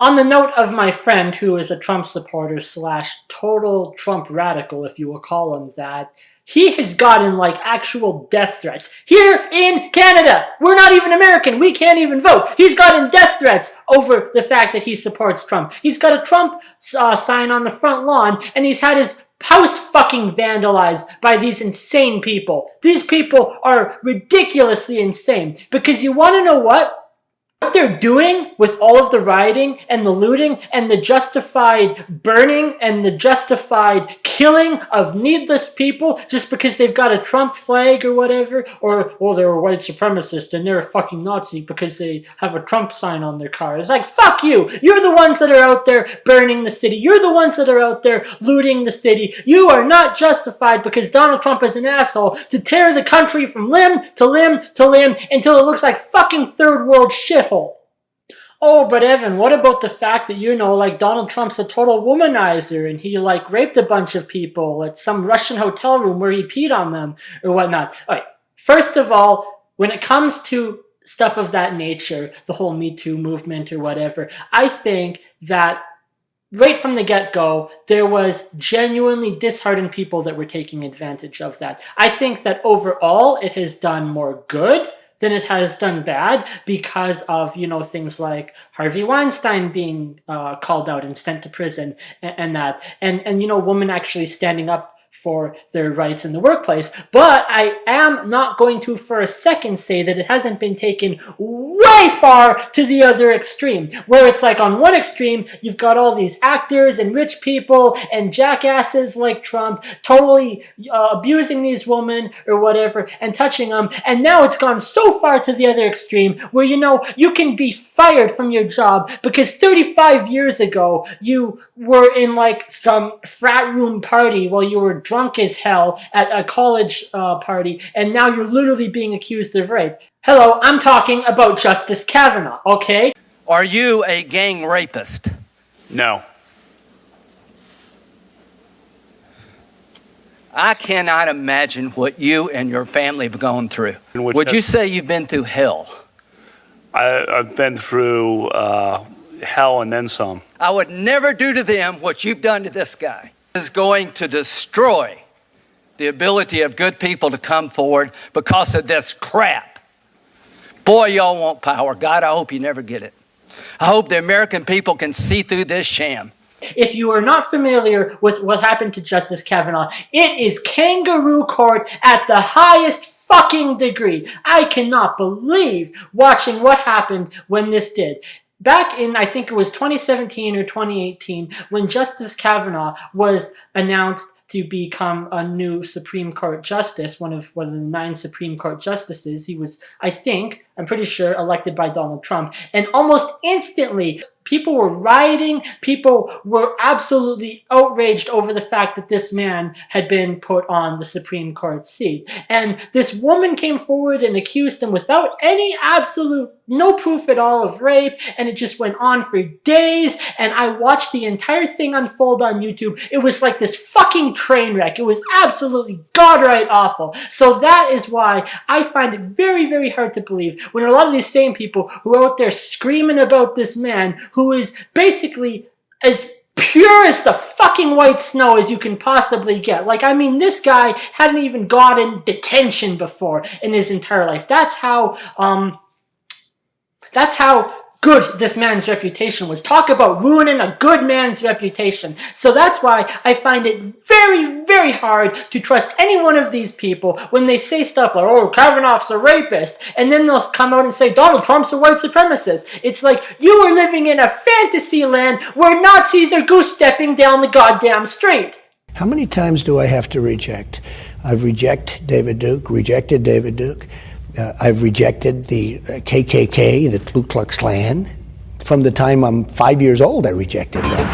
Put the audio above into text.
on the note of my friend who is a Trump supporter slash total Trump radical, if you will call him that, he has gotten like actual death threats. Here in Canada, we're not even American. We can't even vote. He's gotten death threats over the fact that he supports Trump. He's got a Trump sign on the front lawn, and he's had his house fucking vandalized by these insane people. These people are ridiculously insane. Because you want to know what? What they're doing with all of the rioting and the looting and the justified burning and the justified killing of needless people just because they've got a Trump flag or whatever, or they're a white supremacist and they're a fucking Nazi because they have a Trump sign on their car. It's like, fuck you! You're the ones that are out there burning the city. You're the ones that are out there looting the city. You are not justified because Donald Trump is an asshole to tear the country from limb to limb to limb until it looks like fucking third world shithole. Oh, but Evan, what about the fact that, like Donald Trump's a total womanizer and he like raped a bunch of people at some Russian hotel room where he peed on them or whatnot? All right. First of all, when it comes to stuff of that nature, the whole Me Too movement or whatever, I think that right from the get-go, there was genuinely disheartened people that were taking advantage of that. I think that overall, it has done more good than it has done bad because of, things like Harvey Weinstein being called out and sent to prison and that. And women actually standing up for their rights in the workplace. But I am not going to for a second say that it hasn't been taken way far to the other extreme, where it's like on one extreme, you've got all these actors and rich people and jackasses like Trump totally abusing these women or whatever and touching them. And now it's gone so far to the other extreme where, you can be fired from your job because 35 years ago, you were in like some frat room party while you were drunk as hell at a college party, and now you're literally being accused of rape. Hello, I'm talking about Justice Kavanaugh, okay? Are you a gang rapist? No. I cannot imagine what you and your family have gone through. Would you say you've been through hell? I've been through hell and then some. I would never do to them what you've done to this guy. Is going to destroy the ability of good people to come forward because of this crap. Boy, y'all want power. God, I hope you never get it. I hope the American people can see through this sham. If you are not familiar with what happened to Justice Kavanaugh, it is kangaroo court at the highest fucking degree. I cannot believe watching what happened when this did. Back in, I think it was 2017 or 2018, when Justice Kavanaugh was announced to become a new Supreme Court justice, one of the 9 Supreme Court justices. He was, I'm pretty sure, elected by Donald Trump. And almost instantly, people were rioting. People were absolutely outraged over the fact that this man had been put on the Supreme Court seat. And this woman came forward and accused him without no proof at all of rape. And it just went on for days. And I watched the entire thing unfold on YouTube. It was like this fucking train wreck. It was absolutely godright awful. So that is why I find it very, very hard to believe when a lot of these same people who are out there screaming about this man who is basically as pure as the fucking white snow as you can possibly get. This guy hadn't even gotten detention before in his entire life. That's how good this man's reputation was. Talk about ruining a good man's reputation. So that's why I find it very, very hard to trust any one of these people when they say stuff like, oh, Kavanaugh's a rapist, and then they'll come out and say Donald Trump's a white supremacist. It's like you are living in a fantasy land where Nazis are goose-stepping down the goddamn street. How many times do I have to reject? I've rejected David Duke. I've rejected the KKK, the Ku Klux Klan. From the time I'm 5 years old, I rejected them.